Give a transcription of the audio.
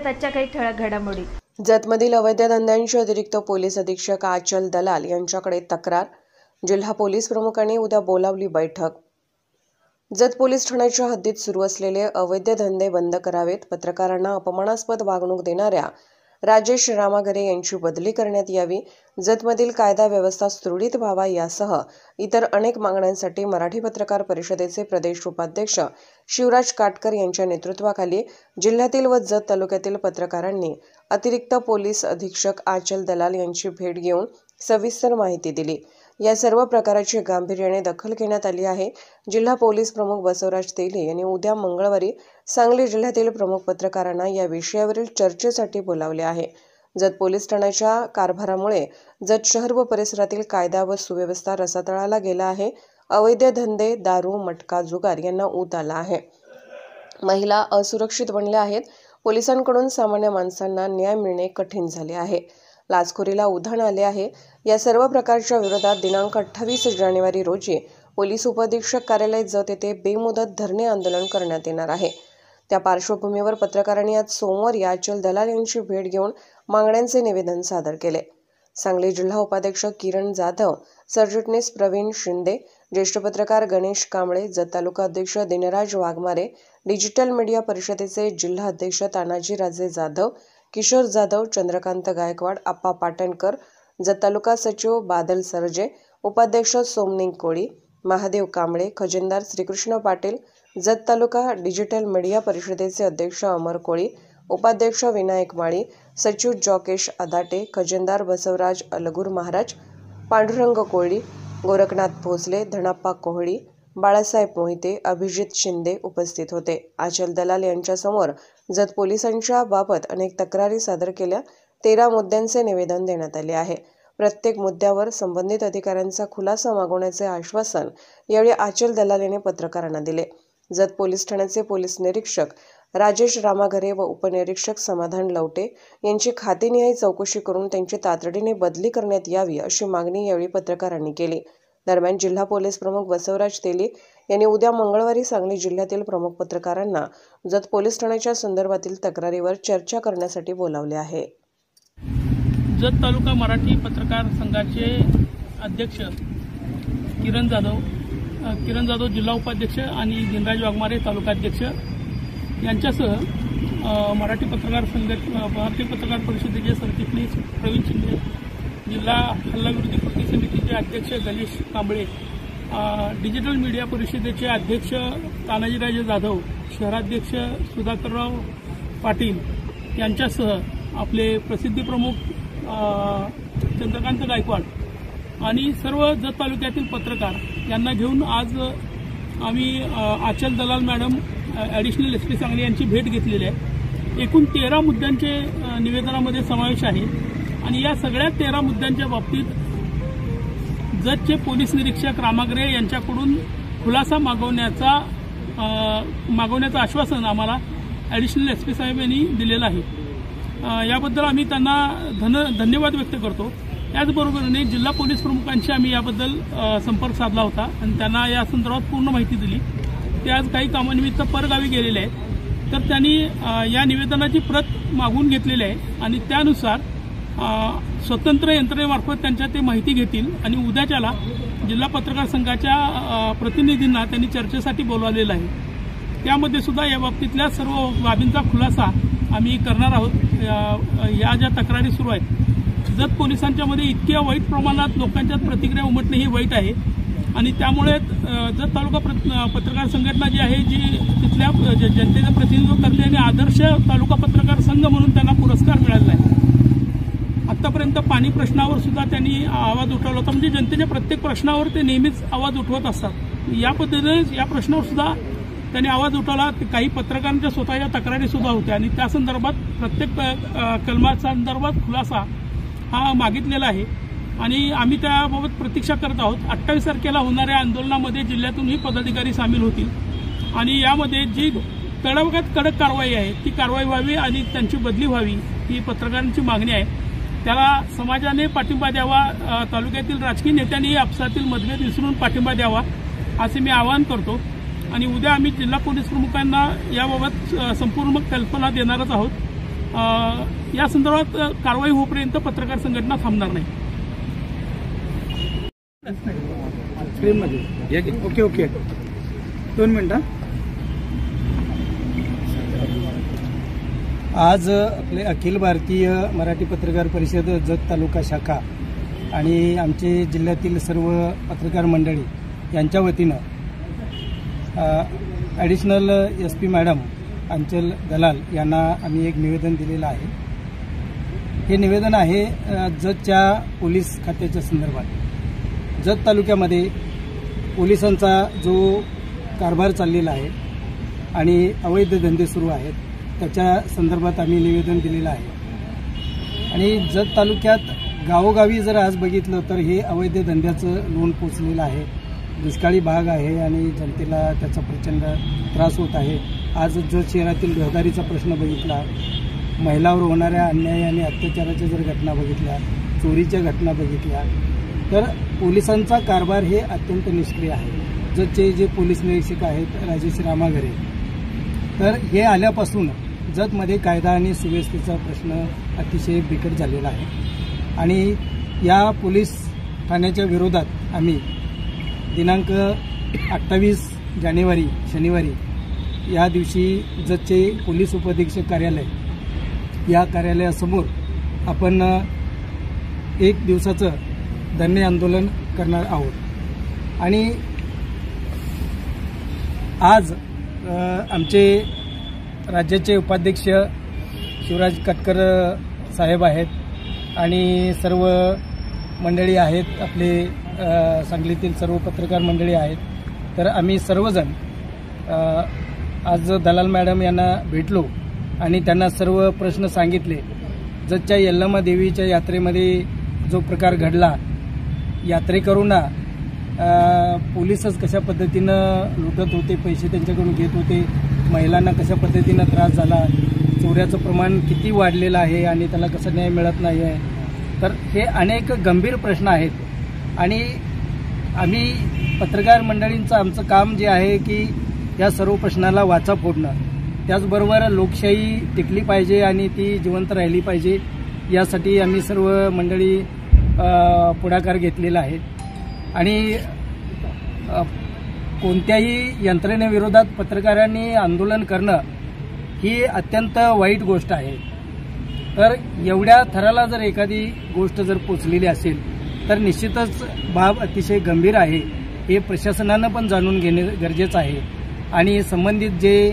पाहूयात आजच्या काही ठळक घडामोडी। जतमधील अवैध धंद्यांचे अतिरिक्त पोलीस अधीक्षक आचल दलाल यांच्याकडे तक्रार। जिल्हा पोलीस प्रमुखांनी उद्या बोलावली बैठक। जत पोलीस ठाण्याच्या हद्दीत सुरू असलेले अवैध धंदे बंद करावेत। पत्रकारांना अपमानास्पद वागणूक देणाऱ्या राजेश रामाघरे यांची बदली करण्यात यावी। जतमधील कायदा व्यवस्था सुरळीत व्हावा यासह इतर अनेक मागण्यांसाठी मराठी पत्रकार परिषदेचे प्रदेश उपाध्यक्ष शिवराज काटकर यांच्या नेतृत्वाखाली जिल्ह्यातील व जत तालुक्यातील पत्रकारांनी अतिरिक्त पोलीस अधीक्षक आचल दलाल यांची भेट घेऊन सविस्तर माहिती दिली। या सर्व प्रकाराची गांभीर्याने दखल घेण्यात आली आहे। जिल्हा पोलीस प्रमुख बसवराज तेली यांनी उद्या मंगळवारी सांगली जिल्ह्यातील प्रमुख पत्रकारांना या विषयावरील चर्चेसाठी बोलावले आहे। जत पोलीस ठाण्याच्या कारभारामुळे जत शहर व परिसरातील कायदा व सुव्यवस्था रसातळाला गेला आहे। अवैध धंदे, दारू, मटका, जुगार यांना ऊत आला आहे। महिला असुरक्षित बनल्या आहेत। पोलिसांकडून सामान्य माणसांना न्याय मिळणे कठीण झाले आहे। लाचखोरीला उधाण आले आहे। या सर्व प्रकारच्या विरोधात दिनांक 28 जानेवारी रोजी पोलीस उपअधीक्षक कार्यालय जत येथे बेमुदत धरणे आंदोलन करण्यात येणार आहे। त्या पार्श्वभूमीवर पत्रकारांनी आज सोमवारी आचल दलाल यांची भेट घेऊन मागण्यांचे निवेदन सादर केले। सांगली जिल्हा उपाध्यक्ष किरण जाधव, सरचिटणीस प्रवीण शिंदे, ज्येष्ठ पत्रकार गणेश कांबळे, जत तालुका अध्यक्ष दिनराज वाघमारे, डिजिटल मीडिया परिषदेचे जिल्हा अध्यक्ष तानाजी राजे जाधव, किशोर जाधव, चंद्रकांत गायकवाड, आप्पा पाटणकर, जत तालुका सचिव बादल सरजे, उपाध्यक्ष सोमनिंग कोळी, महादेव कांबळे, खजिनदार श्रीकृष्ण पाटील, जत तालुका डिजिटल मीडिया परिषदेचे अध्यक्ष अमर कोळी, उपाध्यक्ष विनायक माळी, सचिव जॉकेश अदाटे, खजिनदार बसवराज अलगूर महाराज, पांडुरंग कोळी, गोरखनाथ भोसले, धनाप्पा कोहळी, बाळासाहेब मोहिते, अभिजित शिंदे उपस्थित होते। आचल दलाल यांच्यासमोर जत पोलिसांच्या बाबत अनेक तक्रारी सादर केल्या। 13 मुद्द्यांचे निवेदन देण्यात आले आहे। प्रत्येक मुद्द्यावर संबंधित अधिकाऱ्यांचा खुलासा मागवण्याचे आश्वासन यावेळी आचल दलाल यांनी पत्रकारांना दिले। जत पोलीस ठाण्याचे पोलीस निरीक्षक राजेश रामाघरे व उपनिरीक्षक समाधान लवटे यांची खातेनिहाय चौकशी करून त्यांची तातडीने बदली करण्यात यावी अशी मागणी यावेळी पत्रकारांनी केली। दरम्यान जिल्हा पोलीस प्रमुख बसवराज तेली यांनी उद्या मंगळवारी सांगली जिल्ह्यातील प्रमुख पत्रकारांना जत पोलीस ठाण्याच्या संदर्भातील तक्रारीवर चर्चा करण्यासाठी बोलावले आहे। जत तालुका मराठी पत्रकार संघाचे अध्यक्ष किरण जाधव जिल्हा उपाध्यक्ष आणि दिनराज वाघमारे तालुकाध्यक्ष यांच्यासह मराठी पत्रकार परिषदेचे सरचिटणीस प्रवीण शिंदे, जिल्हा हल्लाविरोधी कृती समितीचे अध्यक्ष गणेश कांबळे, डिजिटल मीडिया परिषदेचे अध्यक्ष तानाजीराजे जाधव, शहराध्यक्ष सुधाकरराव पाटील यांच्यासह आपले प्रसिद्धी प्रमुख चंद्रकांत गायकवाड आणि सर्व जत तालुक्यातील पत्रकार यांना घेऊन आज आम्ही आचल दलाल मॅडम ॲडिशनल SP सांगली यांची भेट घेतलेली आहे। एकूण 13 मुद्द्यांचे निवेदनामध्ये समावेश आहे आणि या सगळ्या 13 मुद्द्यांच्या बाबतीत जतचे पोलीस निरीक्षक रामाघरे यांच्याकडून खुलासा मागवण्याचं आश्वासन आम्हाला ॲडिशनल SP साहेब यांनी दिलेलं आहे। याबद्दल आम्ही त्यांना धन्यवाद व्यक्त करतो। त्याचबरोबरीने जिल्हा पोलीस प्रमुखांशी आम्ही याबद्दल संपर्क साधला होता आणि त्यांना या संदर्भात पूर्ण माहिती दिली। ते आज काही कामानिमित्त परगावी गेलेले आहेत, तर त्यांनी या निवेदनाची प्रत मागवून घेतलेली आहे आणि त्यानुसार स्वतंत्र यंत्रणेमार्फत त्यांच्या ते माहिती घेतील आणि उद्याच्याला जिल्हा पत्रकार संघाच्या प्रतिनिधींना त्यांनी चर्चेसाठी बोलावलेलं आहे। त्यामध्ये सुद्धा या बाबतीतल्या सर्व बाबींचा खुलासा आम्ही करणार आहोत। या ज्या तक्रारी सुरू आहेत, जत पोलिसांच्यामध्ये इतक्या वाईट प्रमाणात लोकांच्यात प्रतिक्रिया उमटणे ही वाईट आहे आणि त्यामुळे जत तालुका पत्रकार संघटना जी आहे, जी तिथल्या जनतेचं प्रतिनिधित्व करते आणि आदर्श तालुका पत्रकार संघ म्हणून त्यांना पुरस्कार मिळाला आहे। आतापर्यंत पाणी प्रश्नावर सुद्धा त्यांनी आवाज उठवला होता, म्हणजे जनतेच्या प्रत्येक प्रश्नावर ते नेहमीच आवाज उठवत असतात। या पद्धतीने या प्रश्नावर सुद्धा त्यांनी आवाज उठवला। काही पत्रकारांच्या स्वतःच्या तक्रारी सुद्धा होत्या आणि त्या संदर्भात प्रत्येक कलमासंदर्भात खुलासा हा मागितलेला आहे आणि आम्ही त्याबाबत प्रतीक्षा करत आहोत। 28 तारखेला होणाऱ्या आंदोलनामध्ये जिल्ह्यातूनही पदाधिकारी सामील होतील आणि यामध्ये जी कडक कारवाई आहे ती कारवाई व्हावी आणि त्यांची बदली व्हावी ही पत्रकारांची मागणी आहे। त्याला समाजाने पाठिंबा द्यावा, तालुक्यातील राजकीय नेत्यांनी आपसातील मतभेद विसरून पाठिंबा द्यावा असे मी आवाहन करतो आणि उद्या आम्ही जिल्हा पोलीस प्रमुखांना याबाबत संपूर्ण कल्पना देणारच आहोत। या संदर्भात कारवाई होईपर्यंत पत्रकार संघटना थांबणार नाही. ओके ओके 2 मिनिटं. आज आपले अखिल भारतीय मराठी पत्रकार परिषद जत तालुका शाखा आणि आमचे जिल्ह्यातील सर्व पत्रकार मंडळी यांच्या वतीनं ॲडिशनल SP मॅडम अंचल दलाल यांना आम्ही एक निवेदन दिलेलं आहे. हे निवेदन आहे जतच्या पोलीस खात्याच्या संदर्भात. जत तालुक्यामध्ये पोलिसांचा जो कारभार चाललेला आहे आणि अवैध धंदे सुरू आहेत त्याच्या संदर्भात आम्ही निवेदन दिलेलं आहे. आणि जत तालुक्यात गावोगावी जर आज बघितलं तर हे अवैध धंद्याचं लोण पोचलेलं आहे. दुष्काळी भाग आहे आणि जनतेला त्याचा प्रचंड त्रास होत आहे. आज जत शहरातील रहदारीचा प्रश्न बघितला, महिलांवर होणाऱ्या अन्याय आणि अत्याचाराच्या जर घटना बघितल्या, चोरीच्या घटना बघितल्या तर पोलिसांचा कारभार हे अत्यंत निष्क्रिय आहे. जतचे जे पोलीस निरीक्षक आहेत राजेश रामाघरे, तर हे आल्यापासून जतमध्ये कायदा आणि सुव्यवस्थेचा प्रश्न अतिशय बिकट झालेला आहे. आणि या पोलीस ठाण्याच्या विरोधात आम्ही दिनांक 28 जानेवारी शनिवारी या दिवशी जतचे पोलीस उपअधीक्षक कार्यालय या कार्यालयासमोर आपण 1 दिवसाचं धरणे आंदोलन करणार आहोत. आणि आज आमचे राज्याचे उपाध्यक्ष शिवराज कटकर साहेब आहेत आणि सर्व मंडळी आहेत, आपले सांगलीतील सर्व पत्रकार मंडळी आहेत. तर आम्ही सर्वजण आज दलाल मॅडम यांना भेटलो आणि त्यांना सर्व प्रश्न सांगितले. जतच्या यल्लमा देवीच्या यात्रेमध्ये जो प्रकार घडला, यात्रेकरूंना पोलीसच कशा पद्धतीनं लुटत होते, पैसे त्यांच्याकडून घेत होते, महिलांना कशा पद्धतीनं त्रास झाला, चोऱ्याचं प्रमाण किती वाढलेलं आहे आणि त्याला कसा न्याय मिळत नाही आहे. तर हे अनेक गंभीर प्रश्न आहेत. आणि आम्ही पत्रकार मंडळींचं आमचं काम जे आहे की या सर्व प्रश्नाला वाचा फोडणं, त्याचबरोबर लोकशाही टिकली पाहिजे आणि ती जिवंत राहिली पाहिजे, यासाठी आम्ही सर्व मंडळी पुढाकार घेतलेला आहे. आणि कोणत्याही यंत्रणेविरोधात पत्रकारांनी आंदोलन करणं ही अत्यंत वाईट गोष्ट आहे. तर एवढ्या थराला जर एखादी गोष्ट जर पोचलेली असेल तर निश्चितच बाब अतिशय गंभीर आहे. हे प्रशासनानं पण जाणून घेणे गरजेचं आहे. आणि संबंधित जे